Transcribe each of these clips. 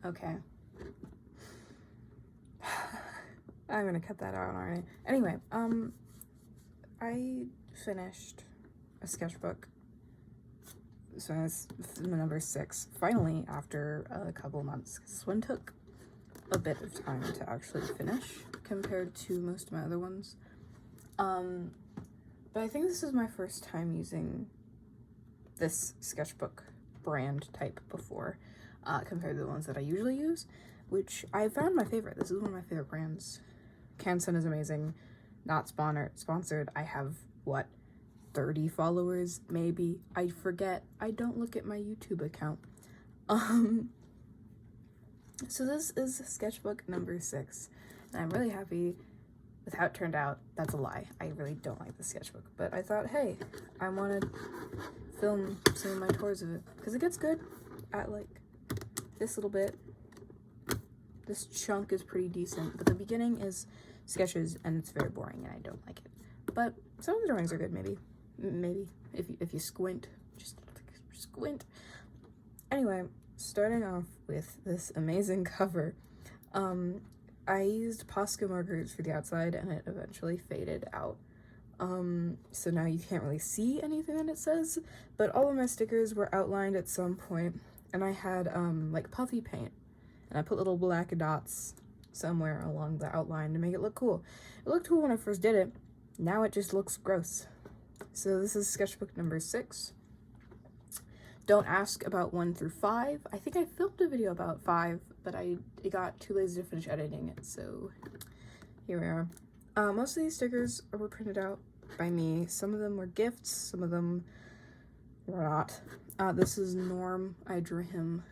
Okay. I'm gonna cut that out, aren't I? Anyway, I finished a sketchbook. So it's number 6, finally, after a couple months. This one took a bit of time to actually finish compared to most of my other ones. But I think this is my first time using this sketchbook brand type before, compared to the ones that I usually use, which I found my favorite. This is one of my favorite brands. Canson is amazing. Not sponsored. I have, what, 30 followers, maybe? I forget. I don't look at my YouTube account. So this is sketchbook number 6, and I'm really happy with how it turned out. That's a lie. I really don't like the sketchbook, but I thought, hey, I want to film some of my tours of it, because it gets good at, like, this little bit. This chunk is pretty decent, but the beginning is sketches, and it's very boring, and I don't like it. But some of the drawings are good, maybe, if you squint, just squint. Anyway, starting off with this amazing cover. I used Posca markers for the outside, and it eventually faded out. So now you can't really see anything that it says, but all of my stickers were outlined at some point, and I had, like, puffy paint, and I put little black dots somewhere along the outline to make it look cool. It looked cool when I first did it. Now it just looks gross. So this is sketchbook number 6. Don't ask about 1 through 5. I think I filmed a video about 5, but it got too lazy to finish editing it, so here we are. Most of these stickers were printed out by me. Some of them were gifts, some of them were not. This is Norm. I drew him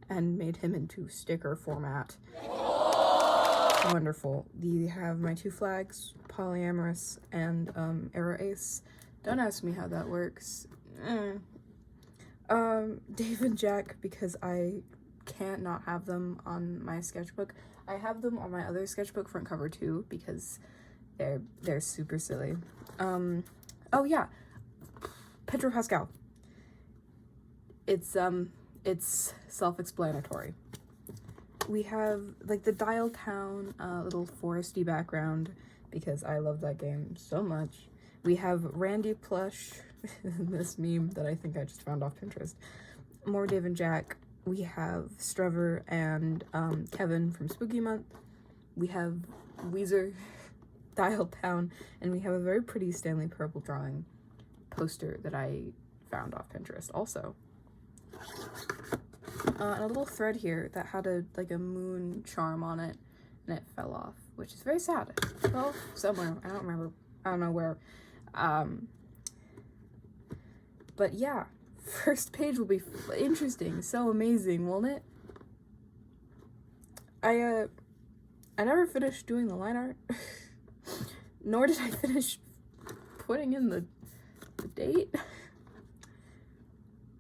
and made him into sticker format. Wonderful. You have my 2 flags, polyamorous and arrow ace. Don't ask me how that works. Dave and Jack, because I can't not have them on my sketchbook. I have them on my other sketchbook front cover too, because they're super silly. Oh yeah, Pedro Pascal. It's self-explanatory. We have, like, the Dial Town little foresty background, because I love that game so much. We have Randy plush, this meme that I think I just found off Pinterest. More Dave and Jack. We have Strevor and Kevin from Spooky Month. We have Weezer, Dial Town, and we have a very pretty Stanley Purple drawing poster that I found off Pinterest also. And a little thread here that had a moon charm on it, and it fell off, which is very sad. Well, somewhere, I don't remember, I don't know where. But yeah, first page will be interesting, so amazing, won't it? I never finished doing the line art, nor did I finish putting in the date.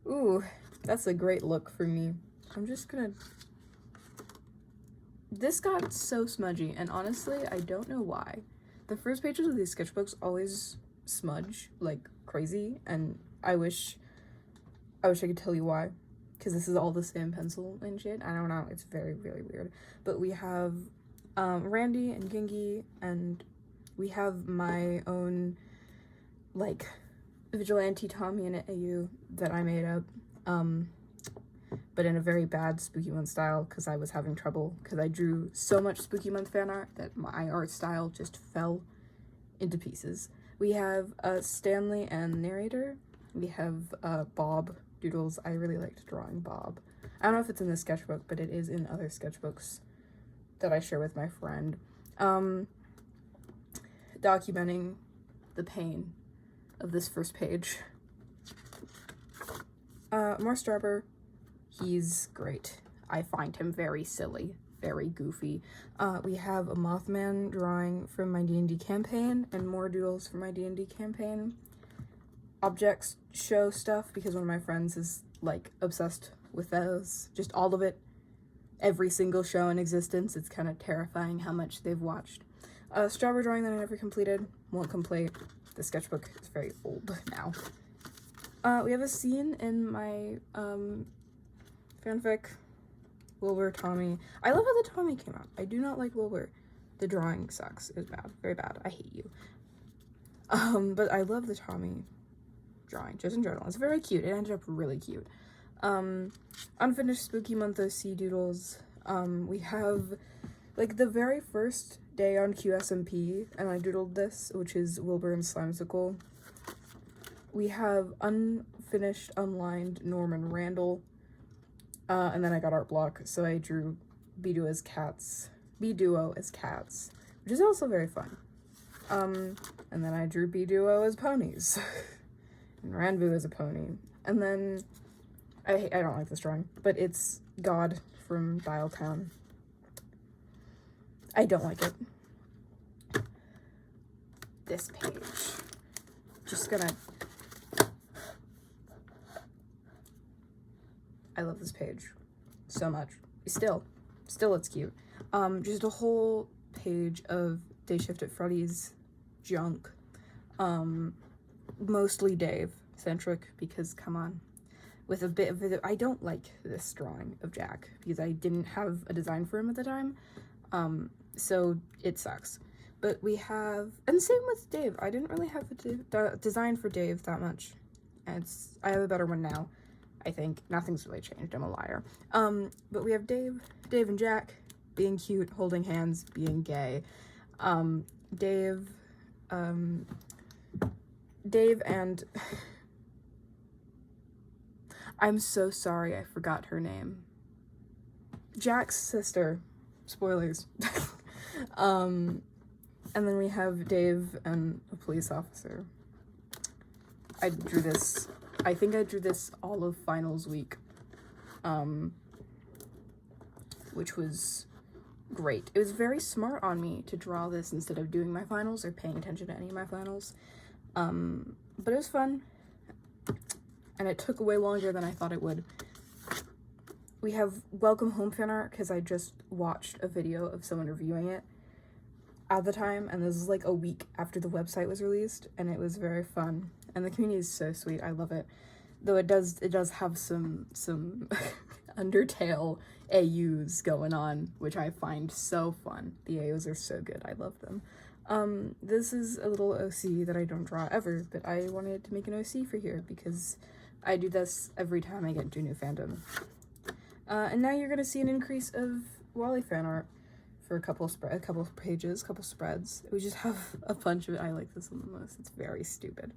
Ooh, that's a great look for me. I'm just gonna... This got so smudgy, and honestly, I don't know why. The first pages of these sketchbooks always smudge like crazy, and I wish I could tell you why, because this is all the same pencil and shit. I don't know, it's very, very weird. But we have Randy and Gingy, and we have my own, like, vigilante Tommy and AU that I made up, but in a very bad Spooky Month style, because I was having trouble, because I drew so much Spooky Month fan art that my art style just fell into pieces. We have Stanley and narrator. We have Bob Doodles. I really liked drawing Bob. I don't know if it's in this sketchbook, but it is in other sketchbooks that I share with my friend. Documenting the pain of this first page. More Strapper. He's great. I find him very silly, very goofy. We have a Mothman drawing from my D&D campaign, and more doodles from my D&D campaign. Objects show stuff, because one of my friends is, like, obsessed with those. Just all of it. Every single show in existence. It's kind of terrifying how much they've watched. Strawberry drawing that I never completed. Won't complete. The sketchbook is very old now. We have a scene in my fanfic Wilbur, Tommy. I love how the Tommy came out. I do not like Wilbur. The drawing sucks. It's bad. Very bad. I hate you. But I love the Tommy drawing, just in general. It's very cute. It ended up really cute. Unfinished Spooky Month OC doodles. We have, like, the very first day on qsmp, and I doodled this, which is Wilbur and Slimesicle. We have unfinished, unlined Norman Randall. And then I got art block, so I drew B-Duo as cats, which is also very fun. And then I drew B-Duo as ponies, and Ranboo as a pony. And then, I don't like this drawing, but it's God from Dial Town. I don't like it. This page. Just gonna... I love this page so much. Still it's cute. Just a whole page of Day Shift at Freddy's junk. Mostly Dave centric, because come on. With a bit of it, I don't like this drawing of Jack because I didn't have a design for him at the time. So it sucks. But we have, and same with Dave. I didn't really have a design for Dave that much. And I have a better one now. I think nothing's really changed. I'm a liar. But we have Dave and Jack being cute, holding hands, being gay. Dave and I'm so sorry, I forgot her name. Jack's sister. Spoilers. And then we have Dave and a police officer. I think I drew this all of finals week, which was great. It was very smart on me to draw this instead of doing my finals or paying attention to any of my finals, but it was fun, and it took way longer than I thought it would. We have Welcome Home fan art because I just watched a video of someone reviewing it at the time, and this is like a week after the website was released, and it was very fun. And the community is so sweet. I love it. Though it does have some Undertale AUs going on, which I find so fun. The AUs are so good. I love them. This is a little OC that I don't draw ever, but I wanted to make an OC for here because I do this every time I get into a new fandom. And now you're gonna see an increase of Wally fan art for a couple pages, couple spreads. We just have a bunch of it. I like this one the most. It's very stupid.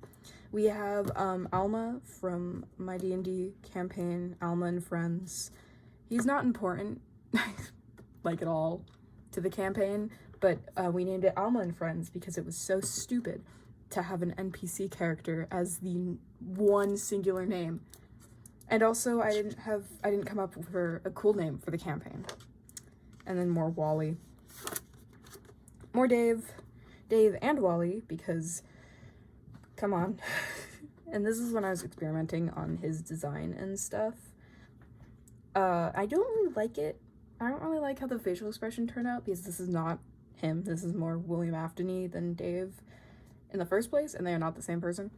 We have Alma from my D&D campaign, Alma and Friends. He's not important, like at all, to the campaign, but we named it Alma and Friends because it was so stupid to have an NPC character as the one singular name. And also I didn't come up with a cool name for the campaign. And then more Wally. More Dave and Wally, because, come on. And this is when I was experimenting on his design and stuff. I don't really like it. I don't really like how the facial expression turned out, because this is not him. This is more William Aftony than Dave in the first place, and they are not the same person.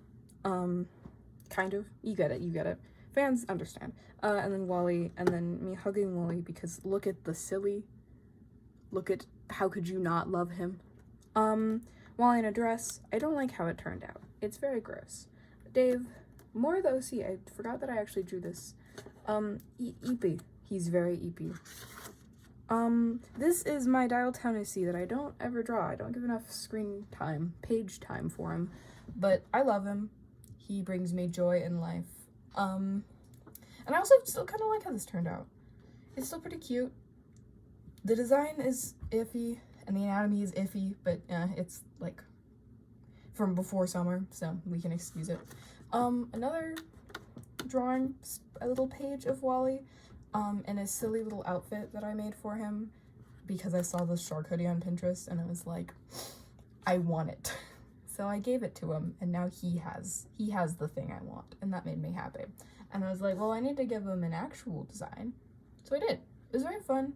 Kind of. You get it. Fans understand. And then Wally, and then me hugging Wally, because look at the silly. Look at how could you not love him. Wally in a dress. I don't like how it turned out. It's very gross. Dave, more of the OC. I forgot that I actually drew this. Eepy. He's very eepy. This is my Dial Town OC that I don't ever draw. I don't give enough screen time, page time for him, but I love him. He brings me joy in life. And I also still kind of like how this turned out. It's still pretty cute. The design is iffy, and the anatomy is iffy, but it's, like, from before summer, so we can excuse it. Another drawing, a little page of Wally, in a silly little outfit that I made for him, because I saw this shark hoodie on Pinterest, and I was like, I want it. So I gave it to him, and now he has the thing I want, and that made me happy. And I was like, well, I need to give him an actual design. So I did. It was very fun.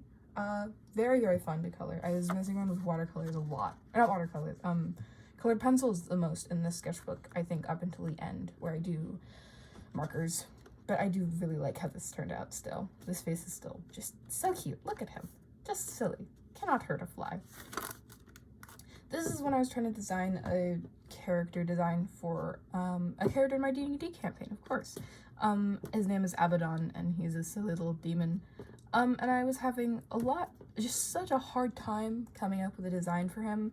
Very, very fun to color. I was messing around with watercolors a lot. Not watercolors, colored pencils the most in this sketchbook, I think, up until the end, where I do markers. but I do really like how this turned out still. This face is still just so cute. Look at him. Just silly. Cannot hurt a fly. This is when I was trying to design a character design for a character in my D&D campaign, of course. His name is Abaddon, and he's a silly little demon. And I was having just such a hard time coming up with a design for him,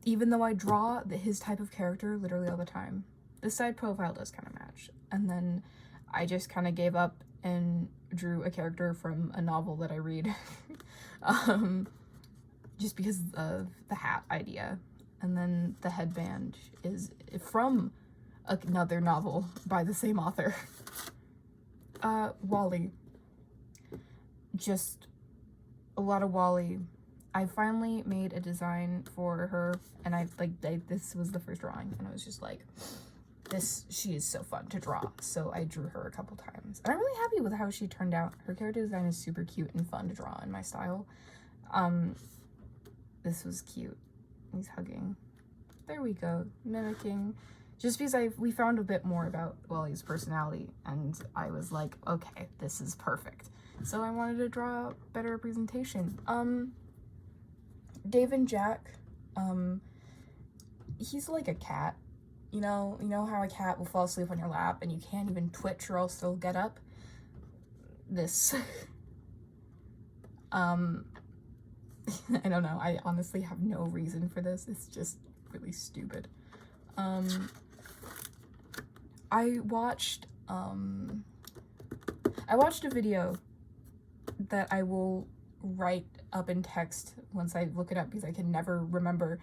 even though I draw his type of character literally all the time. The side profile does kind of match. And then I just kind of gave up and drew a character from a novel that I read. Just because of the hat idea. And then the headband is from another novel by the same author. Wally. Just a lot of Wally. I finally made a design for her, and this was the first drawing, and I was just like, she is so fun to draw. So I drew her a couple times. And I'm really happy with how she turned out. Her character design is super cute and fun to draw in my style. This was cute. He's hugging. There we go. Mimicking. Just because we found a bit more about Wally's personality, and I was like, okay, this is perfect. So I wanted to draw a better representation. Dave and Jack, he's like a cat. You know how a cat will fall asleep on your lap and you can't even twitch or else they'll get up? This. I don't know. I honestly have no reason for this. It's just really stupid. I watched a video that I will write up in text once I look it up because I can never remember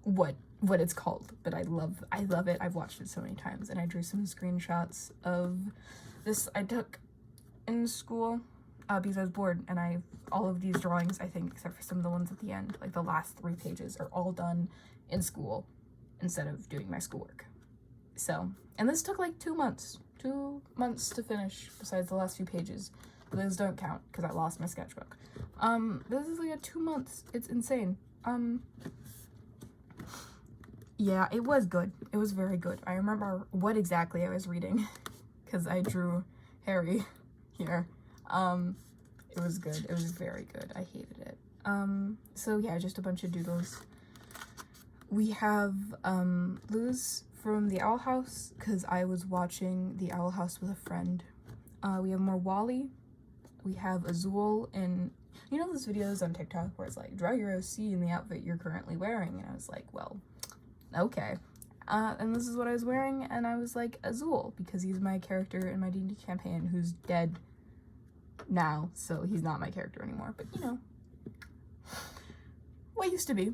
what it's called, but I love it. I've watched it so many times, and I drew some screenshots of this I took in school because I was bored, and all of these drawings, I think, except for some of the ones at the end, like the last 3 pages, are all done in school instead of doing my schoolwork. So, and this took like 2 months. 2 months to finish, besides the last few pages. Those don't count, because I lost my sketchbook. This is like a 2 months. It's insane. Yeah, it was good. It was very good. I remember what exactly I was reading, because I drew Harry here. It was good. It was very good. I hated it. So yeah, just a bunch of doodles. We have, Luz from the Owl House, because I was watching the Owl House with a friend. We have more Wally. We have Azul in, you know those videos on TikTok where it's like, draw your OC in the outfit you're currently wearing? And I was like, well, okay. And this is what I was wearing, and I was like, Azul, because he's my character in my D&D campaign who's dead now, so he's not my character anymore, but you know, what used to be.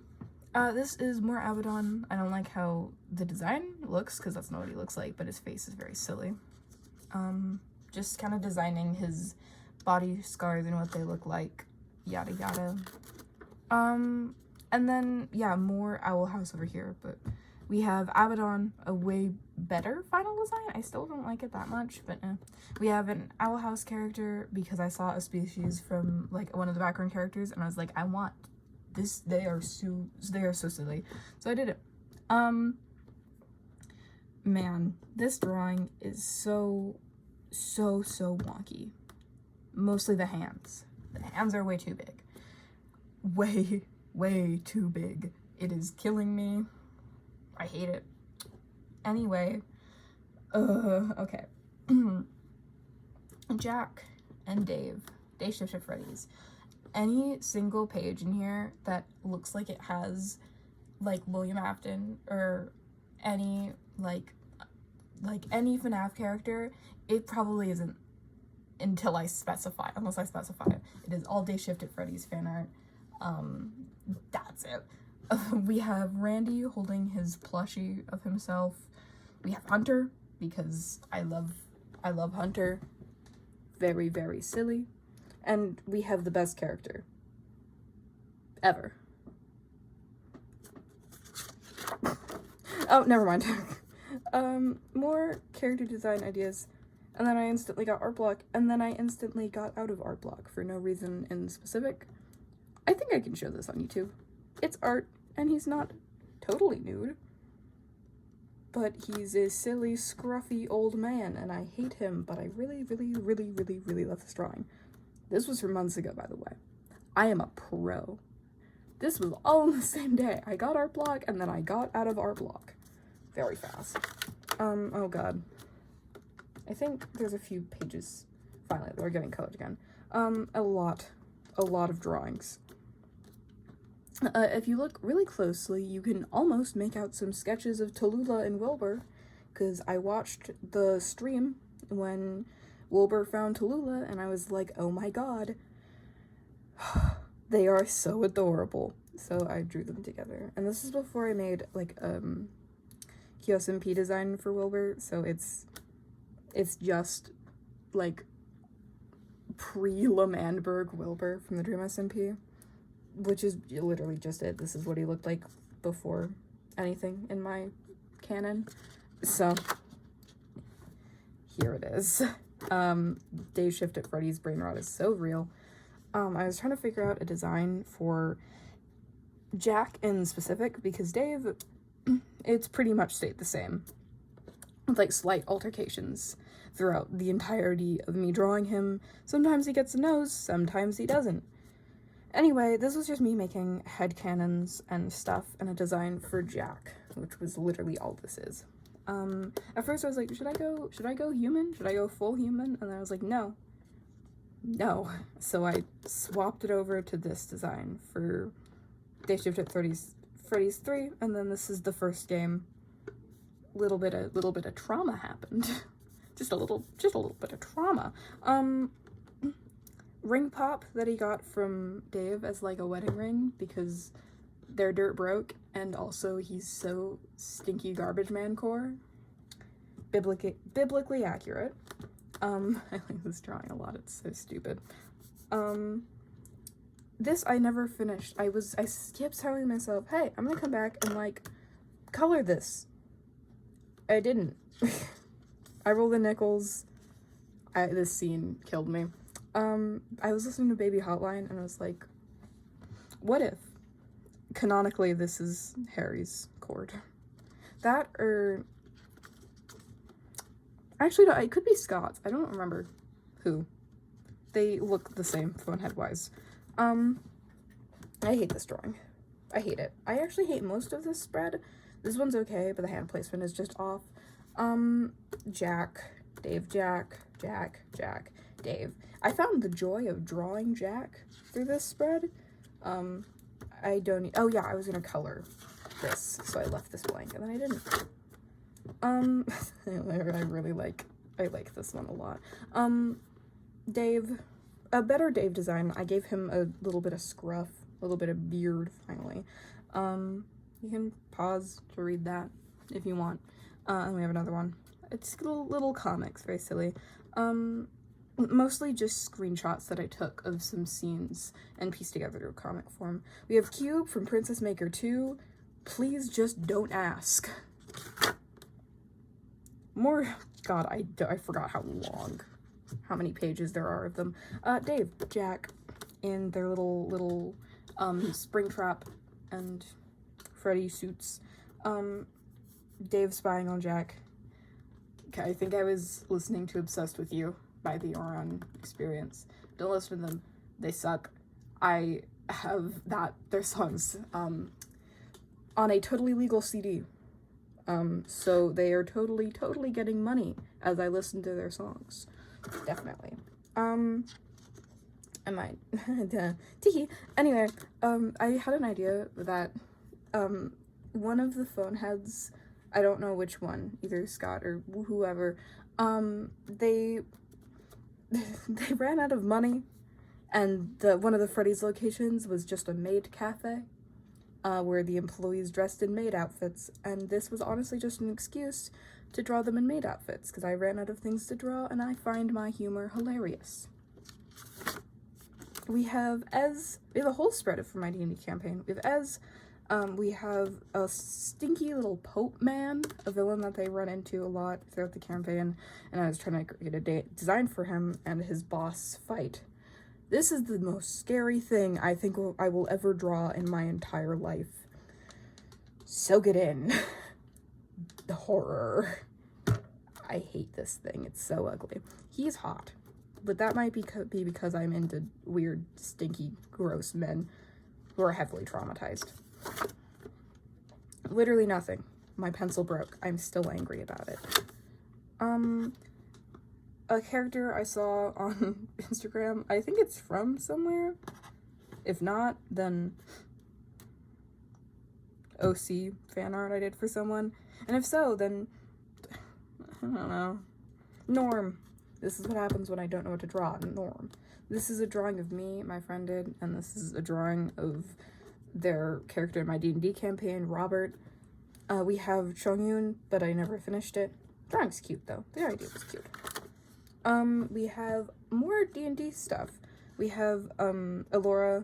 This is more Abaddon. I don't like how the design looks, because that's not what he looks like, but his face is very silly. Just kind of designing his body scars and what they look like, yada yada. And then, yeah, more Owl House over here, but we have Abaddon, a way better final design. I still don't like it that much, but we have an Owl House character because I saw a species from like one of the background characters, and I was like, I want this. They are so silly, so I did it. Man, this drawing is so wonky. Mostly the hands. The hands are way too big. Way too big. It is killing me. I hate it. Anyway, okay. Jack and Dave Shift at Freddy's. Any single page in here that looks like it has like William Afton or any like any FNAF character, it probably isn't until I specify, unless I specify it. It is all Day Shift at Freddy's fan art. That's it. We have Randy holding his plushie of himself. We have Hunter, because I love Hunter. Very, very silly. And we have the best character ever. Oh, never mind. More character design ideas. And then I instantly got art block, and then I instantly got out of art block for no reason in specific. I think I can show this on YouTube. It's art, and he's not totally nude. but he's a silly, scruffy old man, and I hate him, but I really, really, really, really, really love this drawing. This was from months ago, by the way. I am a pro. This was all in the same day. I got art block, and then I got out of art block. Very fast. Oh god. I think there's a few pages. Finally, we're getting colored again. A lot of drawings. If you look really closely, you can almost make out some sketches of Tallulah and Wilbur, because I watched the stream when Wilbur found Tallulah, and I was like, oh my god, they are so adorable. So I drew them together. And this is before I made, like, qsmp design for Wilbur, so it's just, like, pre-Lemandberg Wilbur from the Dream SMP, which is literally just it. This is what he looked like before anything in my canon. So, here it is. Day Shift at Freddy's brain rot is so real. I was trying to figure out a design for Jack in specific, because Dave, it's pretty much stayed the same, with like slight altercations throughout the entirety of me drawing him. Sometimes he gets a nose, sometimes he doesn't. Anyway, this was just me making headcanons and stuff and a design for Jack, which was literally all this is. At first I was like, should I go human? Should I go full human? And then I was like, no. So I swapped it over to this design for Day Shift at Freddy's 3, and then this is the first game. Little bit of trauma happened. just a little bit of trauma. Ring pop that he got from Dave as like a wedding ring, because they're dirt broke, and also he's so stinky garbage man core. Biblically accurate. I like this drawing a lot, it's so stupid. This I never finished. I kept telling myself, hey, I'm gonna come back and like color this. I didn't. I rolled the nickels. This scene killed me. I was listening to Baby Hotline and I was like, what if canonically this is Harry's chord? That, or actually no, it could be Scott's. I don't remember who. They look the same phone head wise. I hate this drawing. I hate it. I actually hate most of this spread. This one's okay, but the hand placement is just off. Jack, Dave, Jack, Dave. I found the joy of drawing Jack through this spread. Oh yeah, I was gonna color this, so I left this blank, and then I didn't. I like this one a lot. Dave, a better Dave design. I gave him a little bit of scruff, a little bit of beard, finally. You can pause to read that if you want. And we have another one. It's little comics, very silly. Mostly just screenshots that I took of some scenes and pieced together to a comic form. We have Cube from Princess Maker 2. Please just don't ask. More, God, I forgot how many pages there are of them. Dave, Jack, in their little Springtrap and Freddy suits. Dave spying on Jack. Okay, I think I was listening to Obsessed With You by the Oran Experience. Don't listen to them. They suck. I have their songs, on a totally legal CD. So they are totally getting money as I listen to their songs. Definitely. I might. Teehee. Anyway, I had an idea that, one of the phone heads, I don't know which one, either Scott or whoever, they ran out of money, and one of the Freddy's locations was just a maid cafe, where the employees dressed in maid outfits, and this was honestly just an excuse to draw them in maid outfits, because I ran out of things to draw, and I find my humor hilarious. We have a whole spread from my D&D campaign. We have Ez, we have a stinky little Pope man, a villain that they run into a lot throughout the campaign, and I was trying to get a design for him and his boss fight. This is the most scary thing I think I will ever draw in my entire life. Soak it in. the horror. I hate this thing. It's so ugly. He's hot, but that might be because I'm into weird, stinky, gross men who are heavily traumatized. Literally nothing. My pencil broke. I'm still angry about it. A character I saw on Instagram, I think it's from somewhere. If not, then OC fan art I did for someone. And if so, then I don't know. Norm. This is what happens when I don't know what to draw. Norm. This is a drawing of me, my friend did, and this is a drawing of their character in my D&D campaign, Robert. We have Chongyun, but I never finished it. Drawing's cute, though. The idea was cute. We have more D&D stuff. We have, Alora.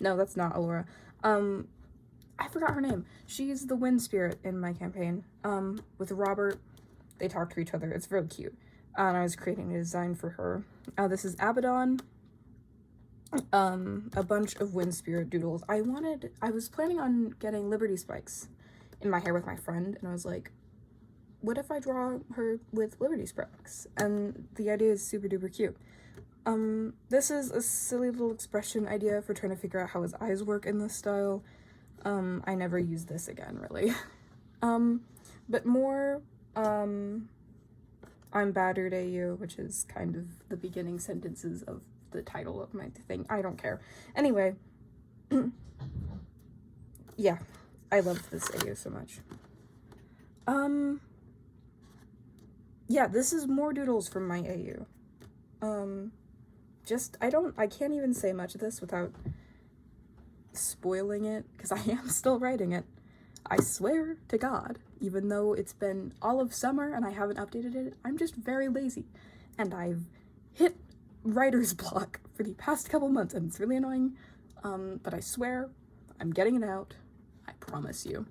No, that's not Alora. I forgot her name. She's the wind spirit in my campaign. With Robert, they talk to each other. It's very cute. And I was creating a design for her. This is Abaddon. A bunch of wind spirit doodles. I was planning on getting Liberty Spikes in my hair with my friend, and I was like, what if I draw her with Liberty Spikes? And the idea is super duper cute. This is a silly little expression idea for trying to figure out how his eyes work in this style. I never use this again, really. But more, I'm battered AU, which is kind of the beginning sentences of the title of my thing. I don't care. Anyway, yeah, I love this AU so much. Yeah, this is more doodles from my AU. I can't even say much of this without spoiling it, because I am still writing it. I swear to God, even though it's been all of summer and I haven't updated it, I'm just very lazy. And I've hit writer's block for the past couple months, and it's really annoying. But I swear, I'm getting it out. I promise you.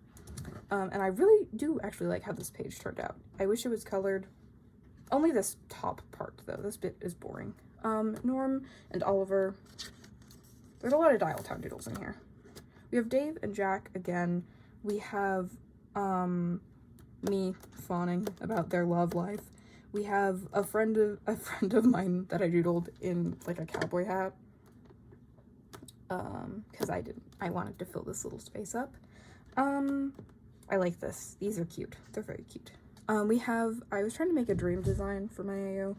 And I really do actually like how this page turned out. I wish it was colored. Only this top part, though. This bit is boring. Norm and Oliver. There's a lot of Dial Town doodles in here. We have Dave and Jack again. We have me fawning about their love life. We have a friend of mine that I doodled in like a cowboy hat. Because I wanted to fill this little space up. I like this. These are cute. They're very cute. I was trying to make a dream design for my AO.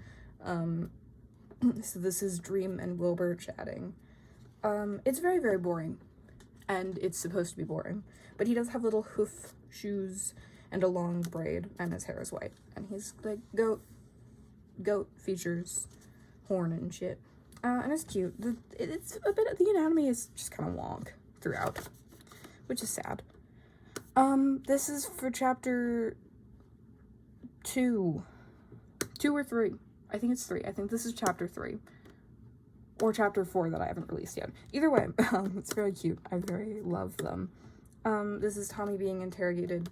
So this is Dream and Wilbur chatting. It's very, very boring. And it's supposed to be boring. But he does have little hoof shoes and a long braid, and his hair is white. And he's like goat features, horn and shit. And it's cute. It's a bit, the anatomy is just kind of wonk throughout, which is sad. This is for chapter 2 or 3. I think it's 3. I think this is chapter 3 or chapter 4 that I haven't released yet. Either way, it's very cute. I very love them. This is Tommy being interrogated.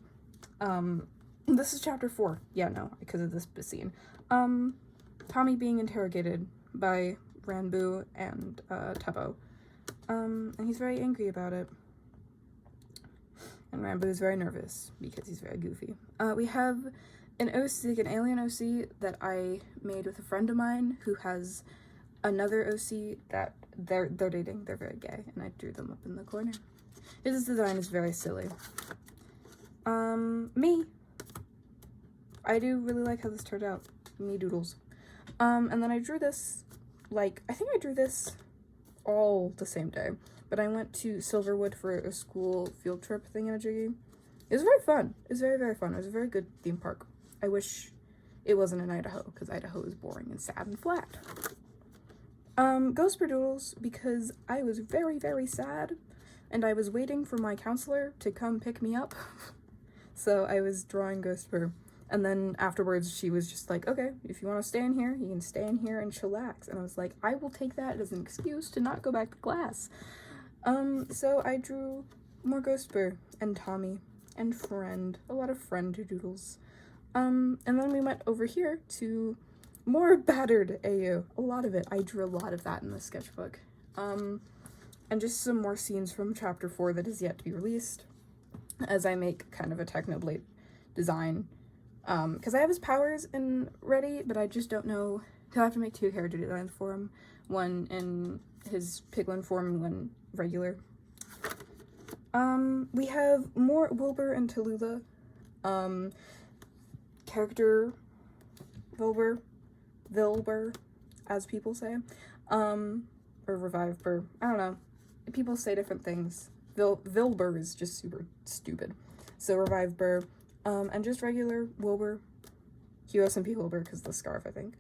This is chapter 4. Yeah, no, because of this scene. Tommy being interrogated by Ranboo and Tubbo. And he's very angry about it. And Ranboo is very nervous because he's very goofy. We have an alien OC that I made with a friend of mine who has another OC that they're dating. They're very gay, and I drew them up in the corner. His design is very silly. Me. I do really like how this turned out. Me doodles. And then I drew this, I think I drew this all the same day. But I went to Silverwood for a school field trip thingamajiggy. It was very fun. It was very, very fun. It was a very good theme park. I wish it wasn't in Idaho, because Idaho is boring and sad and flat. Ghost doodles, because I was very, very sad, and I was waiting for my counselor to come pick me up. So I was drawing Ghostper. And then afterwards, she was just like, okay, if you want to stay in here, you can stay in here and chillax. And I was like, I will take that as an excuse to not go back to class. So I drew more Ghostper and Tommy and Friend, a lot of Friend doodles. And then we went over here to more battered AU, a lot of it. I drew a lot of that in the sketchbook. And just some more scenes from chapter 4 that is yet to be released, as I make kind of a Technoblade design. Because I have his powers ready, but I just don't know. He'll have to make 2 character designs for him. One in his piglin form and one regular. We have more Wilbur and Tallulah. Character Vilbur, as people say. Or Revive Burr. I don't know. People say different things. Vilbur is just super stupid. So Revive Burr. And just regular Wilbur. qsmp Wilbur, because the scarf, I think.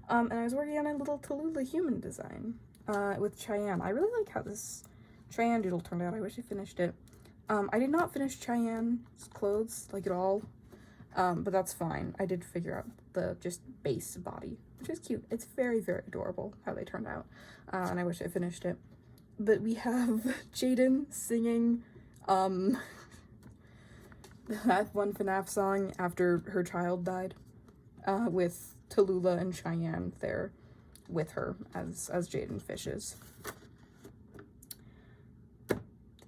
And I was working on a little Tallulah human design. With Cheyenne. I really like how this Cheyenne doodle turned out. I wish I finished it. I did not finish Cheyenne's clothes, like, at all. But that's fine. I did figure out the just base body, which is cute. It's very, very adorable how they turned out. And I wish I finished it. But we have Jaden singing, that one FNAF song after her child died, with Tallulah and Cheyenne there with her as Jaden fishes.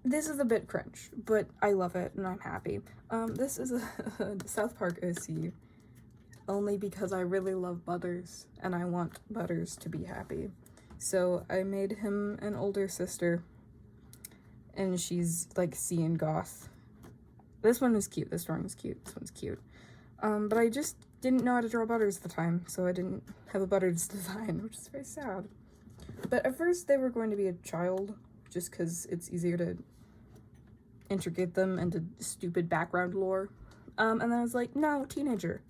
This is a bit cringe, but I love it and I'm happy. This is a South Park OC, only because I really love Butters and I want Butters to be happy. So I made him an older sister, and she's like C and goth. This one is cute, this drawing is cute, this one's cute. But I just didn't know how to draw Butters at the time, so I didn't have a Butters design, which is very sad. But at first they were going to be a child, just because it's easier to integrate them into stupid background lore. And then I was like, no, teenager.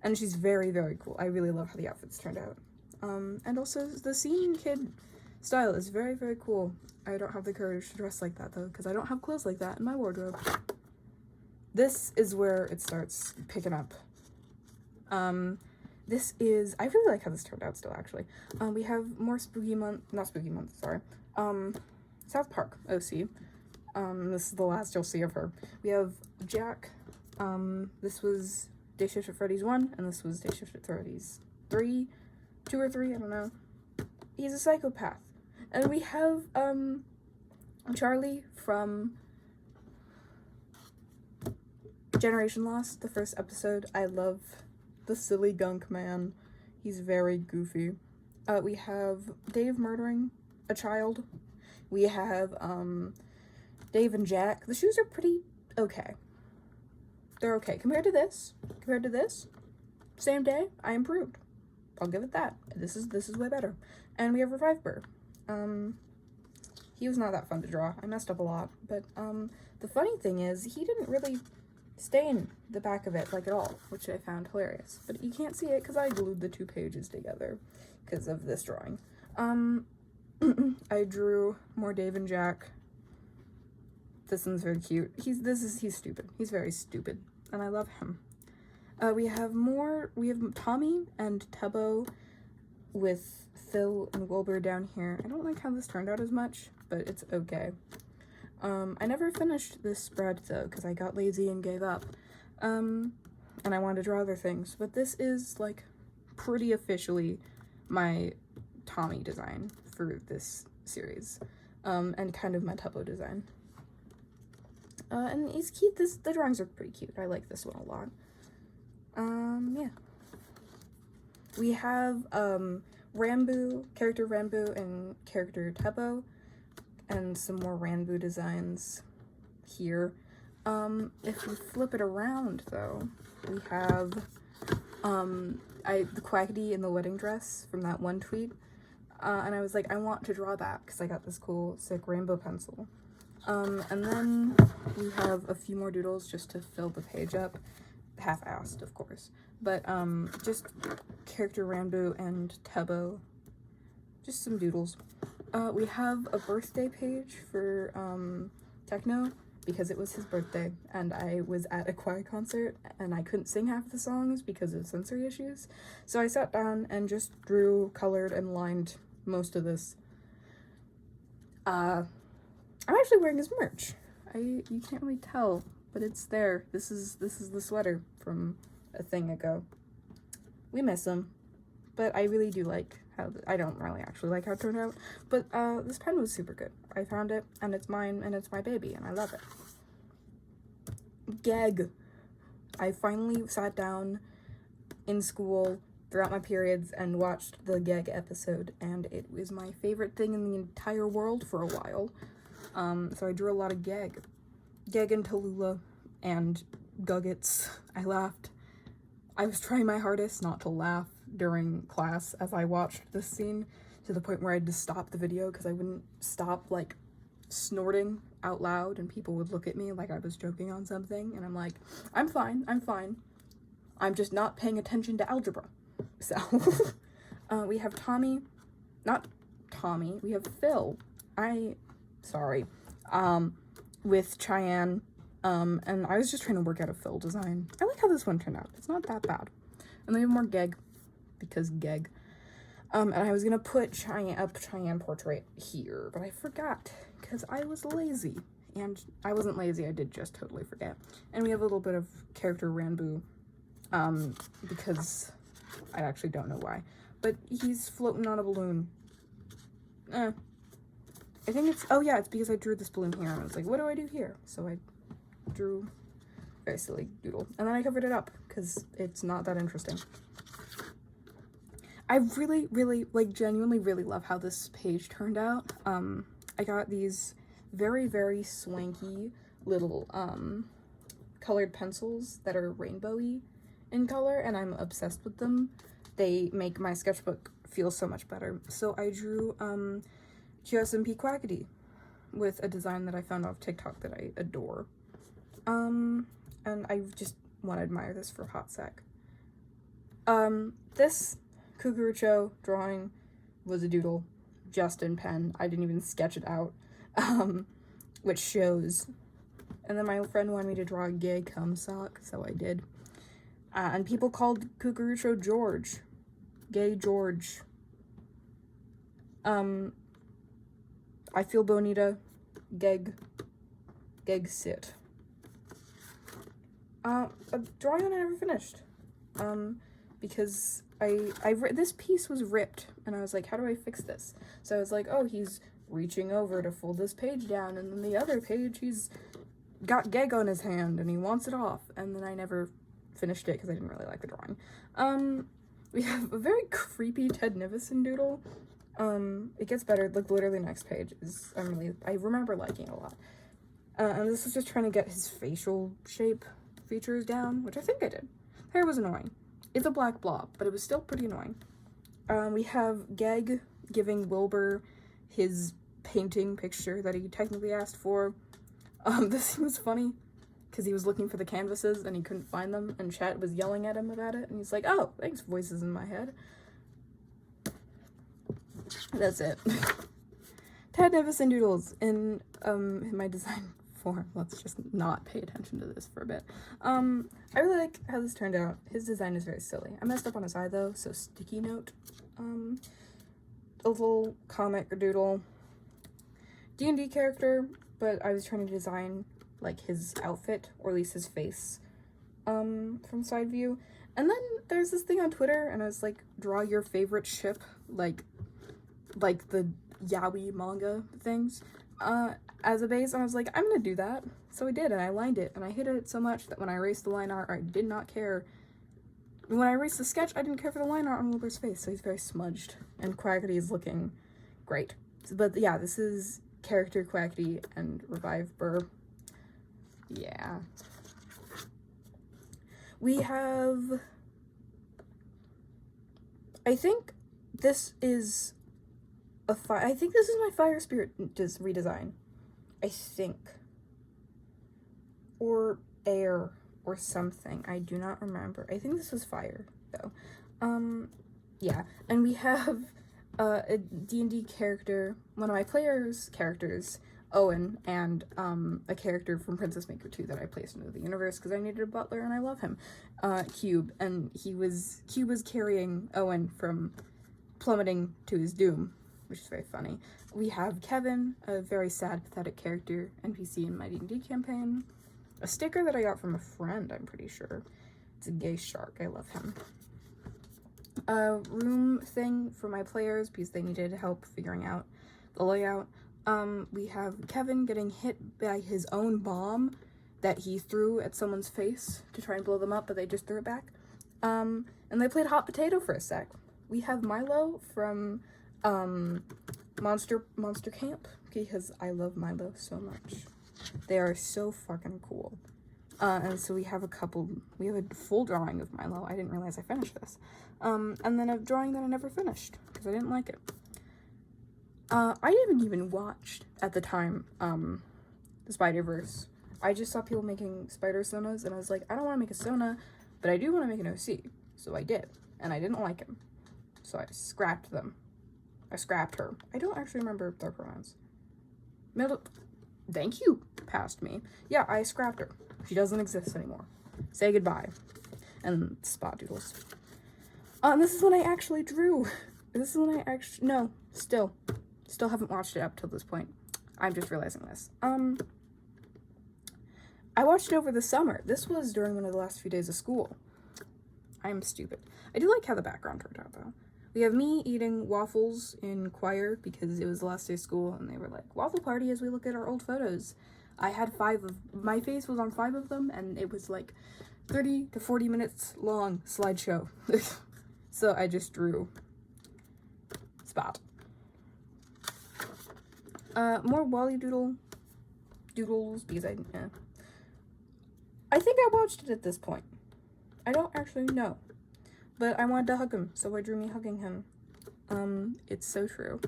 And she's very, very cool. I really love how the outfits turned out. And also the scene kid style is very, very cool. I don't have the courage to dress like that, though, because I don't have clothes like that in my wardrobe. This is where it starts picking up. This is, I really like how this turned out still, actually. We have more sorry. South Park OC. This is the last you'll see of her. We have Jack. This was Day Shift at Freddy's 1, and this was Day Shift at Freddy's 3. 2 or 3, I don't know. He's a psychopath. And we have, Charlie from Generation Lost, the first episode. I love the silly gunk man. He's very goofy. We have Dave murdering a child. We have, Dave and Jack. The shoes are pretty okay. They're okay. Compared to this, same day, I improved. I'll give it that. This is way better. And we have Revive Burr. He was not that fun to draw. I messed up a lot. But, the funny thing is, he didn't really stain the back of it, like, at all, which I found hilarious. But you can't see it because I glued the 2 pages together because of this drawing. I drew more Dave and Jack. This one's very cute. He's stupid. He's very stupid, and I love him. We have Tommy and Tubbo with Phil and Wilbur down here. I don't like how this turned out as much, but it's okay. I never finished this spread, though, because I got lazy and gave up. And I wanted to draw other things, but this is, like, pretty officially my Tommy design for this series, and kind of my Tubbo design. And he's cute. The drawings are pretty cute. I like this one a lot. Yeah. We have, character Rambo and character Tubbo, and some more Ranboo designs here. If we flip it around, though, we have, the Quackity in the wedding dress from that one tweet, and I was like, I want to draw that, because I got this cool, sick rainbow pencil. And then we have a few more doodles just to fill the page up, half-assed, of course, but, just character Ranboo and Tubbo, just some doodles. We have a birthday page for, Techno, because it was his birthday, and I was at a choir concert, and I couldn't sing half the songs because of sensory issues, so I sat down and just drew, colored, and lined most of this. I'm actually wearing his merch. You can't really tell, but it's there. This is the sweater from a thing ago. We miss him, but I really do like how, I don't really actually like how it turned out, but this pen was super good. I found it, and it's mine, and it's my baby, and I love it. Gag. I finally sat down in school throughout my periods and watched the Geg episode, and it was my favorite thing in the entire world for a while. So I drew a lot of Geg and Tallulah and Guggets. I laughed. I was trying my hardest not to laugh during class as I watched this scene, to the point where I had to stop the video because I wouldn't stop, like, snorting out loud, and people would look at me like I was joking on something, and I'm like, I'm fine. I'm just not paying attention to algebra. So, we have we have Phil. With Cheyenne, and I was just trying to work out a Phil design. I like how this one turned out. It's not that bad. And then we have more Geg, because Geg. And I was gonna put Cheyenne portrait here, but I forgot, because I was lazy. And I wasn't lazy, I did just totally forget. And we have a little bit of character Ranboo, because I actually don't know why. But he's floating on a balloon. I think it's, oh yeah, it's because I drew this balloon here, and I was like, what do I do here? So I drew a very silly doodle. And then I covered it up, because it's not that interesting. I really, like, genuinely really love how this page turned out. I got these very, very swanky little, colored pencils that are rainbowy in color, and I'm obsessed with them. They make my sketchbook feel so much better. So I drew, qsmp Quackity with a design that I found off TikTok that I adore. And I just want to admire this for a hot sec. This Cucurucho drawing was a doodle just in pen. I didn't even sketch it out, which shows. And then my friend wanted me to draw a gay cum sock, so I did. And people called Cucurucho George. Gay George. I feel bonita. Geg sit. A drawing that I never finished. Because this piece was ripped, and I was like, how do I fix this? So I was like, oh, he's reaching over to fold this page down, and then the other page, he's got Geg on his hand, and he wants it off. And then I never finished it, because I didn't really like the drawing. We have a very creepy Ted Nivison doodle. It gets better, like, literally next page is, I remember liking it a lot. And this is just trying to get his facial shape features down, which I think I did. Hair was annoying. It's a black blob, but it was still pretty annoying. We have Geg giving Wilbur his painting picture that he technically asked for. This was funny, because he was looking for the canvases and he couldn't find them, and Chet was yelling at him about it, and he's like, oh, thanks, voices in my head. That's it. Ted Nivison doodles in my design form. Let's just not pay attention to this for a bit. I really like how this turned out. His design is very silly. I messed up on his eye though, so sticky note. A little comic doodle. D&D character, but I was trying to design like his outfit, or at least his face, from side view. And then there's this thing on Twitter, and I was like, draw your favorite ship, like the yaoi manga things, as a base, and I was like, I'm gonna do that. So I did, and I lined it, and I hit it so much that when I erased the line art, I did not care. When I erased the sketch, I didn't care for the line art on Wilbur's face, so he's very smudged, and Quackity is looking great. But yeah, this is character Quackity and Revive Burr. Yeah. We have, I think this is I think this is my Fire Spirit redesign. I think. Or Air, or something. I do not remember. I think this was Fire, though. Yeah. And we have a D&D character, one of my players' characters, Owen, and a character from Princess Maker 2 that I placed into the universe because I needed a butler and I love him, Cube, and Cube was carrying Owen from plummeting to his doom, which is very funny. We have Kevin, a very sad, pathetic character, NPC in my D&D campaign. A sticker that I got from a friend, I'm pretty sure. It's a gay shark, I love him. A room thing for my players because they needed help figuring out the layout. We have Kevin getting hit by his own bomb that he threw at someone's face to try and blow them up, but they just threw it back. And they played hot potato for a sec. We have Milo from Monster Camp, because I love Milo so much. They are so fucking cool. And so we have a full drawing of Milo. I didn't realize I finished this. And then a drawing that I never finished because I didn't like it. I haven't even watched at the time the Spider-Verse. I just saw people making spider sonas, and I was like, I don't want to make a sona, but I do want to make an OC. So I did, and I didn't like him. So I scrapped them. I scrapped her. I don't actually remember their pronouns. Thank you, past me. Yeah, I scrapped her. She doesn't exist anymore. Say goodbye. And spot doodles. And this is when I actually drew. This is when I actually, no, still haven't watched it up till this point. I'm just realizing this. I watched it over the summer. This was during one of the last few days of school. I'm stupid. I do like how the background turned out, though. We have me eating waffles in choir because it was the last day of school, and they were like, waffle party as we look at our old photos. I had my face was on 5 of them, and it was like 30 to 40 minutes long slideshow. So I just drew spot. More Wally doodles, because I think I watched it at this point. I don't actually know. But I wanted to hug him, so I drew me hugging him. It's so true.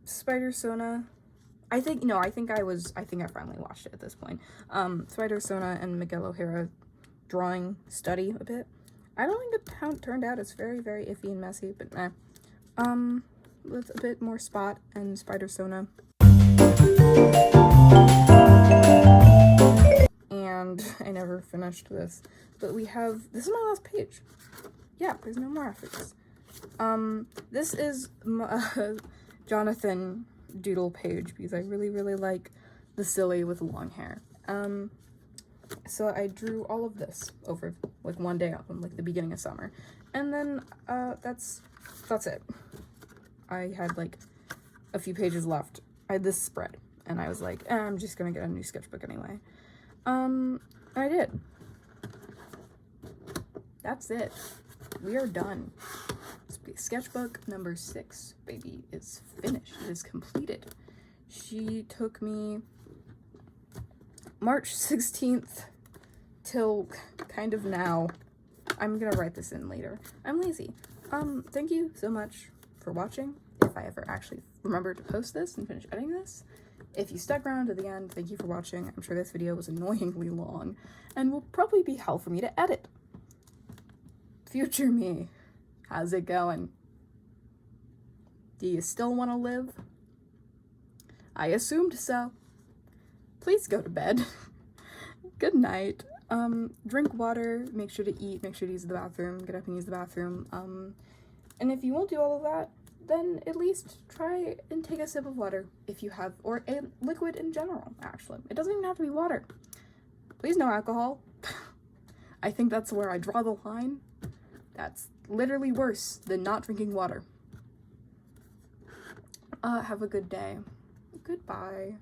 Spider Sona. I think I finally watched it at this point. Spider Sona and Miguel O'Hara drawing study a bit. I don't think it turned out. It's very, very iffy and messy, but nah. With a bit more spot and Spider Sona. And I never finished this, but this is my last page. Yeah, there's no more after this. This is Jonathan doodle page because I really, really like the silly with long hair. So I drew all of this over like one day on like the beginning of summer, and then that's it. I had like a few pages left. I had this spread, and I was like, I'm just gonna get a new sketchbook anyway. And I did. That's it. We are done. Sketchbook number 6, baby, is finished. It is completed. She took me March 16th till kind of now. I'm gonna write this in later. I'm lazy. Thank you so much for watching. If I ever actually remember to post this and finish editing this. If you stuck around to the end, thank you for watching. I'm sure this video was annoyingly long and will probably be hell for me to edit. Future me, how's it going? Do you still want to live? I assumed so. Please go to bed. Good night. Drink water, make sure to eat, make sure to use the bathroom, get up and use the bathroom. And if you won't do all of that, then at least try and take a sip of water if you have, or a liquid in general, actually. It doesn't even have to be water. Please no alcohol. I think that's where I draw the line. That's literally worse than not drinking water. Have a good day. Goodbye.